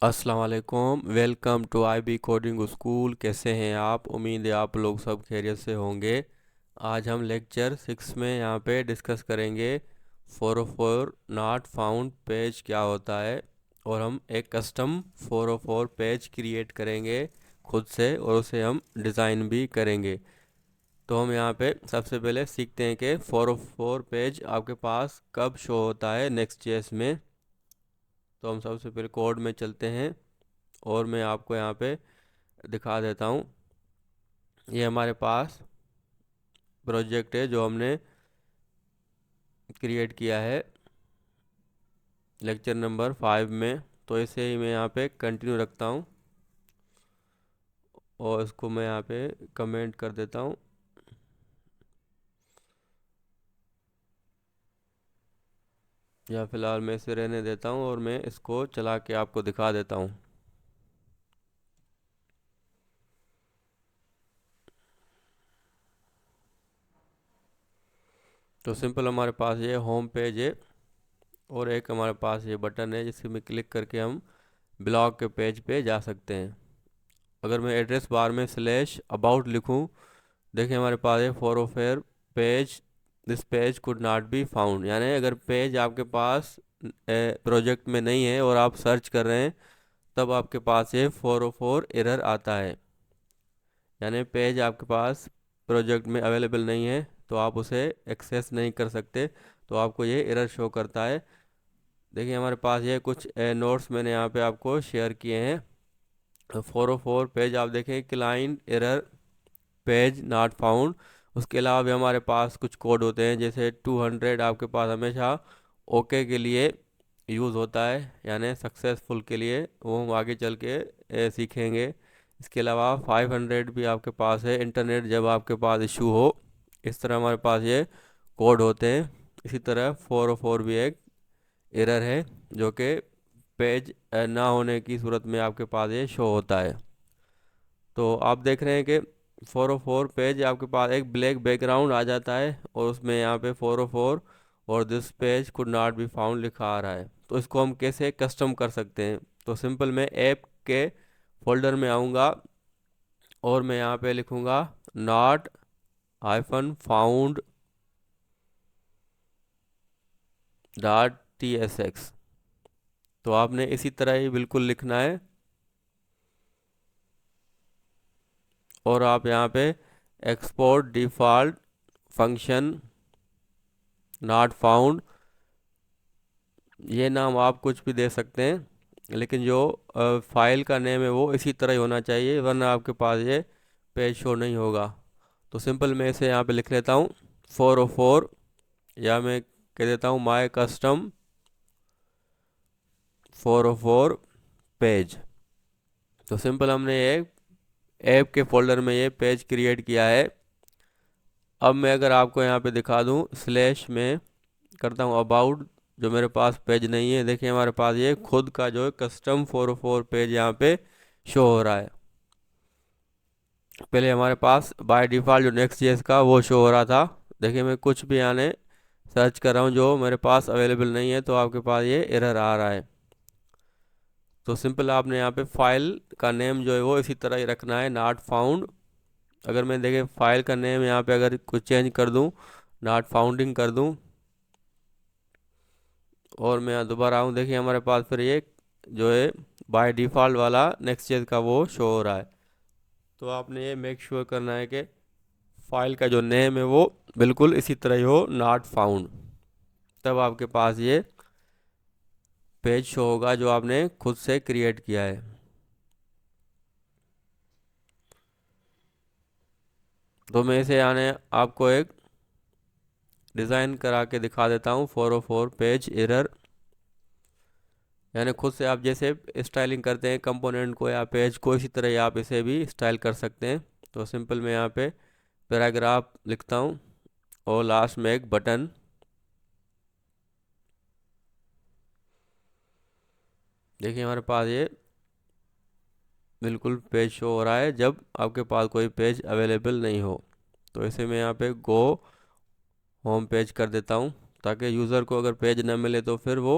अस्सलाम वालेकुम। Welcome to IB coding school. कैसे हैं आप? उम्मीद है आप लोग सब खैरियत से होंगे। आज हम लेक्चर 6 में यहाँ पे डिस्कस करेंगे 404 नॉट फाउंड पेज क्या होता है, और हम एक कस्टम 404 पेज क्रिएट करेंगे खुद से, और उसे हम डिज़ाइन भी करेंगे। तो हम यहाँ पे सबसे पहले सीखते हैं कि 404 पेज आपके पास कब शो होता है नेक्स्ट जेएस में। तो हम सबसे पहले कोड में चलते हैं और मैं आपको यहाँ पे दिखा देता हूँ। ये हमारे पास प्रोजेक्ट है जो हमने क्रिएट किया है लेक्चर नंबर 5 में। तो इसे ही मैं यहाँ पे कंटिन्यू रखता हूँ और इसको मैं यहाँ पे कमेंट कर देता हूँ, या फिलहाल मैं इसे रहने देता हूँ और मैं इसको चला के आपको दिखा देता हूँ। तो सिंपल हमारे पास ये होम पेज है और एक हमारे पास ये बटन है जिससे में क्लिक करके हम ब्लॉग के पेज पे जा सकते हैं। अगर मैं एड्रेस बार में स्लैश अबाउट लिखूं, देखिए हमारे पास है 404 page, this page could not be found. यानी अगर पेज आपके पास प्रोजेक्ट में नहीं है और आप सर्च कर रहे हैं, तब आपके पास ये 404 एरर आता है। यानी पेज आपके पास प्रोजेक्ट में अवेलेबल नहीं है तो आप उसे एक्सेस नहीं कर सकते, तो आपको ये एरर शो करता है। देखिए हमारे पास ये कुछ नोट्स मैंने यहाँ पे आपको शेयर किए हैं। 404 पेज आप देखें, client error page not found. उसके अलावा भी हमारे पास कुछ कोड होते हैं, जैसे 200 आपके पास हमेशा ओके के लिए यूज़ होता है, यानी सक्सेसफुल के लिए, वो हम आगे चल के सीखेंगे। इसके अलावा 500 भी आपके पास है, इंटरनेट जब आपके पास इशू हो। इस तरह हमारे पास ये कोड होते हैं। इसी तरह 404 भी एक एरर है जो कि पेज ना होने की सूरत में आपके पास ये शो होता है। तो आप देख रहे हैं कि 404 पेज आपके पास एक ब्लैक बैकग्राउंड आ जाता है और उसमें यहाँ पे 404 और this page could not be found लिखा आ रहा है। तो इसको हम कैसे कस्टम कर सकते हैं? तो सिंपल मैं ऐप के फोल्डर में आऊँगा और मैं यहाँ पे लिखूँगा नॉट हाइफन फाउंड .tsx। तो आपने इसी तरह ही बिल्कुल लिखना है और आप यहाँ पे export default function not found, ये नाम आप कुछ भी दे सकते हैं, लेकिन जो फाइल का नेम है वो इसी तरह ही होना चाहिए, वरना आपके पास ये पेज शो नहीं होगा। तो सिंपल मैं इसे यहाँ पे लिख लेता हूँ 404, या मैं कह देता हूँ माय कस्टम 404 पेज। तो सिंपल हमने ये ऐप के फोल्डर में ये पेज क्रिएट किया है। अब मैं अगर आपको यहाँ पे दिखा दूँ, स्लैश में करता हूँ अबाउट, जो मेरे पास पेज नहीं है, देखिए हमारे पास ये खुद का जो है कस्टम 404 पेज यहाँ पे शो हो रहा है। पहले हमारे पास बाय डिफ़ॉल्ट जो नेक्स्ट जेएस का वो शो हो रहा था। देखिए मैं कुछ भी यानी सर्च कर रहा हूँ जो मेरे पास अवेलेबल नहीं है, तो आपके पास ये एरर आ रहा है। तो सिंपल आपने यहाँ पे फाइल का नेम जो है वो इसी तरह ही रखना है, नॉट फाउंड। अगर मैं देखे फाइल का नेम यहाँ पे अगर कुछ चेंज कर दूँ, नॉट फाउंडिंग कर दूँ, और मैं यहाँ दोबारा आऊँ, देखिए हमारे पास फिर ये जो है बाय डिफ़ॉल्ट वाला नेक्स्ट जेएस का वो शो हो रहा है। तो आपने ये मेक श्योर करना है कि फाइल का जो नेम है वो बिल्कुल इसी तरह ही हो, नॉट फाउंड। तब आपके पास ये पेज शो होगा जो आपने खुद से क्रिएट किया है। तो मैं इसे यानी आपको एक डिज़ाइन करा के दिखा देता हूँ 404 पेज एरर। यानी खुद से आप जैसे स्टाइलिंग करते हैं कंपोनेंट को या पेज को, इसी तरह ही आप इसे भी स्टाइल कर सकते हैं। तो सिंपल मैं यहाँ पे पैराग्राफ लिखता हूँ और लास्ट में एक बटन। देखिए हमारे पास ये बिल्कुल पेज शो हो रहा है जब आपके पास कोई पेज अवेलेबल नहीं हो। तो इसे मैं यहाँ पे गो होम पेज कर देता हूँ, ताकि यूज़र को अगर पेज ना मिले तो फिर वो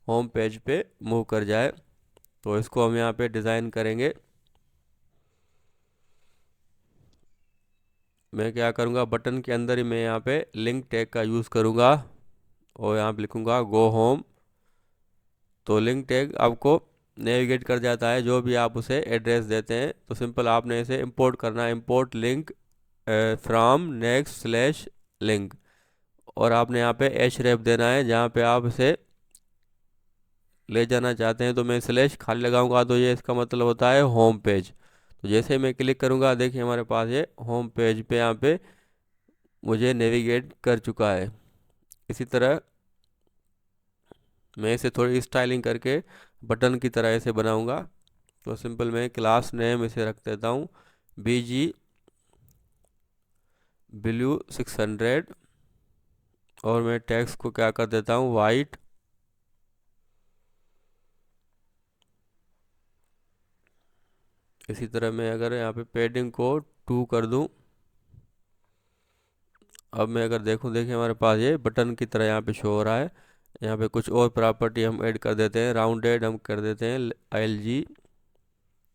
होम पेज पे मूव कर जाए। तो इसको हम यहाँ पे डिज़ाइन करेंगे। मैं क्या करूँगा, बटन के अंदर ही मैं यहाँ पे लिंक टैग का यूज़ करूँगा और यहाँ पे लिखूँगा गो होम। तो लिंक टैग आपको नेविगेट कर जाता है जो भी आप उसे एड्रेस देते हैं। तो सिंपल आपने इसे इंपोर्ट करना है, import link from next slash link, और आपने यहाँ पे एच रेफ देना है जहाँ पे आप इसे ले जाना चाहते हैं। तो मैं स्लैश खाली लगाऊंगा तो ये इसका मतलब होता है होम पेज। तो जैसे मैं क्लिक करूंगा, देखिए हमारे पास ये होम पेज पे यहाँ पे मुझे नेविगेट कर चुका है। इसी तरह मैं इसे थोड़ी स्टाइलिंग करके बटन की तरह इसे बनाऊंगा। तो सिंपल मैं क्लास नेम इसे रख देता हूँ BG ब्लू 600, और मैं टेक्स्ट को क्या कर देता हूँ वाइट। इसी तरह मैं अगर यहाँ पे पेडिंग को 2 कर दूँ, अब मैं अगर देखूँ, देखिए हमारे पास ये बटन की तरह यहाँ पे शो हो रहा है। यहाँ पे कुछ और प्रॉपर्टी हम ऐड कर देते हैं, राउंडेड हम कर देते हैं LG।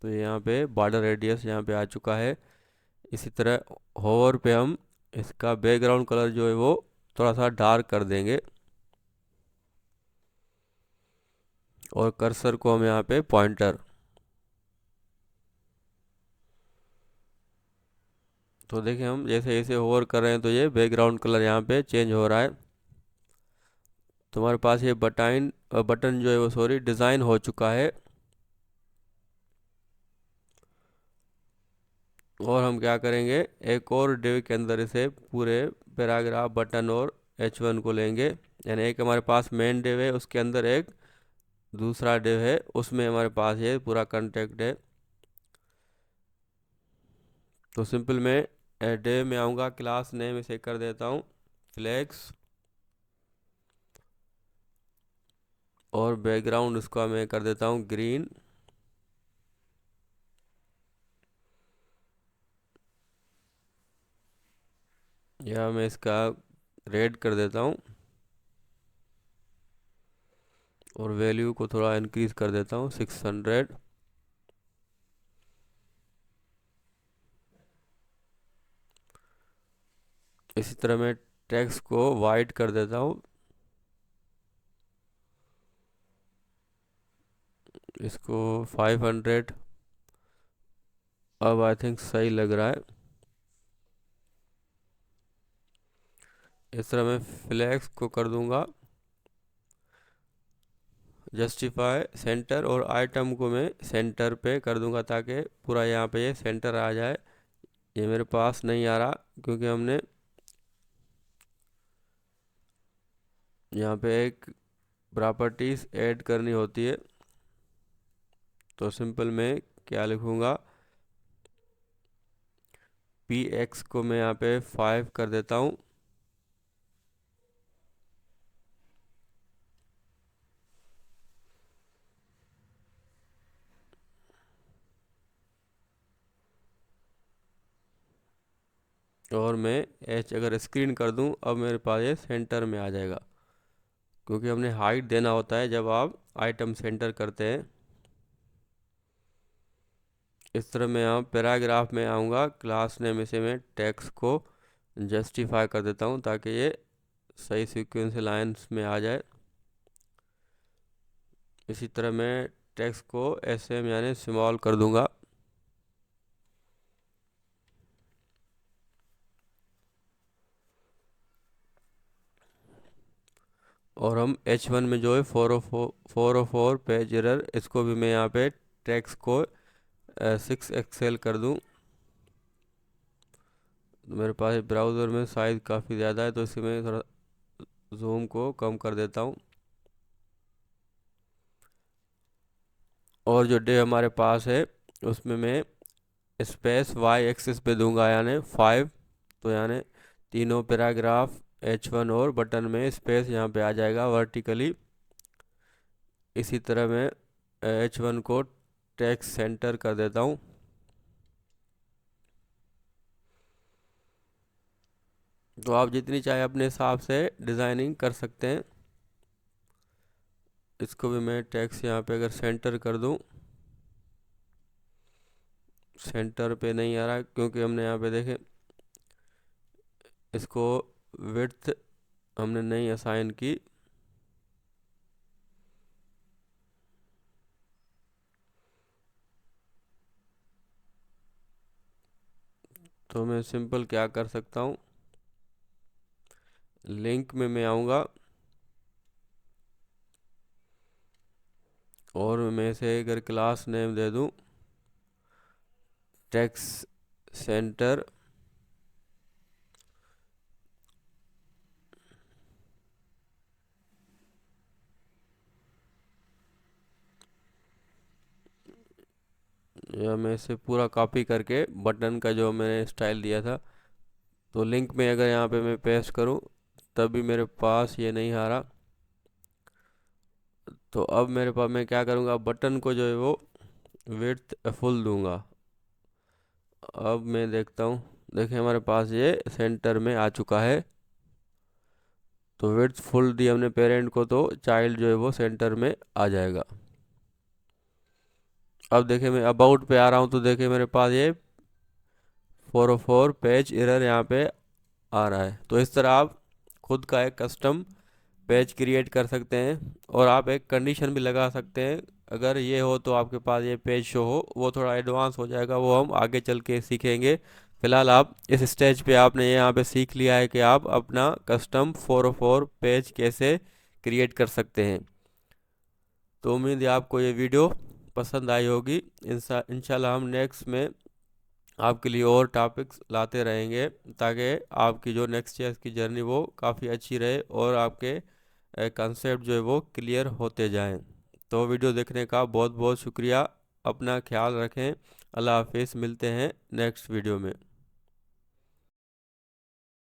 तो यहाँ पे बॉर्डर रेडियस यहाँ पे आ चुका है। इसी तरह होवर पे हम इसका बैकग्राउंड कलर जो है वो थोड़ा सा डार्क कर देंगे, और कर्सर को हम यहाँ पे पॉइंटर। तो देखिए हम जैसे जैसे होवर कर रहे हैं तो ये बैकग्राउंड कलर यहाँ पे चेंज हो रहा है। तुम्हारे पास ये बटन जो है वो सॉरी डिज़ाइन हो चुका है। और हम क्या करेंगे, एक और डिव के अंदर इसे पूरे पैराग्राफ बटन और H1 को लेंगे। यानी एक हमारे पास मेन डिव है, उसके अंदर एक दूसरा डिव है, उसमें हमारे पास ये पूरा कंटेक्ट है। तो सिंपल मैं डिव में आऊँगा, क्लास नेम इसे कर देता हूँ फ्लेक्स, और बैकग्राउंड उसका मैं कर देता हूँ ग्रीन। या मैं इसका रेड कर देता हूँ, और वैल्यू को थोड़ा इंक्रीज कर देता हूँ 600। इसी तरह मैं टेक्स्ट को वाइट कर देता हूँ, इसको 500। अब आई थिंक सही लग रहा है। इस तरह मैं फ्लैक्स को कर दूंगा जस्टिफाई सेंटर, और आइटम को मैं सेंटर पे कर दूंगा ताकि पूरा यहाँ पे ये सेंटर आ जाए। ये मेरे पास नहीं आ रहा क्योंकि हमने यहाँ पे एक प्रॉपर्टीज ऐड करनी होती है। तो सिंपल मैं क्या लिखूँगा, PX को मैं यहाँ पे 5 कर देता हूँ, और मैं H अगर स्क्रीन कर दूँ, अब मेरे पास ये सेंटर में आ जाएगा, क्योंकि हमने हाइट देना होता है जब आप आइटम सेंटर करते हैं। इस तरह मैं यहाँ पैराग्राफ में आऊँगा, क्लास नेम से मैं टेक्स्ट को जस्टिफाई कर देता हूँ ताकि ये सही सीक्वेंस लाइन्स में आ जाए। इसी तरह मैं टेक्स्ट को SM यानी स्मॉल कर दूंगा, और हम H1 में जो है 404 पेज एरर, इसको भी मैं यहाँ पे टेक्स्ट को 6 XL कर दूँ। मेरे पास ब्राउज़र में साइज़ काफ़ी ज़्यादा है तो इसे मैं थोड़ा जूम को कम कर देता हूँ। और जो डे हमारे पास है उसमें मैं स्पेस Y एक्सिस पे दूंगा यानी 5। तो यानी तीनों पैराग्राफ H1 और बटन में स्पेस यहाँ पे आ जाएगा वर्टिकली। इसी तरह मैं H1 को टेक्स्ट सेंटर कर देता हूँ। तो आप जितनी चाहे अपने हिसाब से डिज़ाइनिंग कर सकते हैं। इसको भी मैं टेक्स्ट यहाँ पे अगर सेंटर कर दूँ, सेंटर पे नहीं आ रहा है क्योंकि हमने यहाँ पे देखे इसको विड्थ हमने नहीं असाइन की। तो मैं सिंपल क्या कर सकता हूँ, लिंक में मैं आऊँगा और मैं इसे अगर क्लास नेम दे दूँ टेक्स्ट सेंटर, या मैं इसे पूरा कॉपी करके बटन का जो मैंने स्टाइल दिया था, तो लिंक में अगर यहाँ पे मैं पेस्ट करूँ तब भी मेरे पास ये नहीं आ रहा। तो अब मेरे पास मैं क्या करूँगा, बटन को जो है वो विड्थ फुल दूंगा। अब मैं देखता हूँ, देखिए हमारे पास ये सेंटर में आ चुका है। तो विड्थ फुल दी हमने पेरेंट को, तो चाइल्ड जो है वो सेंटर में आ जाएगा। अब देखिए मैं अबाउट पे आ रहा हूँ तो देखिए मेरे पास ये 404 पेज एरर यहाँ पे आ रहा है। तो इस तरह आप खुद का एक कस्टम पेज क्रिएट कर सकते हैं और आप एक कंडीशन भी लगा सकते हैं। अगर ये हो तो आपके पास ये पेज शो हो, वो थोड़ा एडवांस हो जाएगा, वो हम आगे चल के सीखेंगे। फिलहाल आप इस स्टेज पे आपने यहाँ पे सीख लिया है कि आप अपना कस्टम 404 पेज कैसे क्रिएट कर सकते हैं। तो उम्मीद है आपको ये वीडियो पसंद आई होगी। इंशाल्लाह हम नेक्स्ट में आपके लिए और टॉपिक्स लाते रहेंगे ताकि आपकी जो नेक्स्ट ईयर की जर्नी वो काफ़ी अच्छी रहे और आपके कंसेप्ट जो है वो क्लियर होते जाएं। तो वीडियो देखने का बहुत बहुत शुक्रिया। अपना ख्याल रखें। अल्लाह हाफिज़, मिलते हैं नेक्स्ट वीडियो में।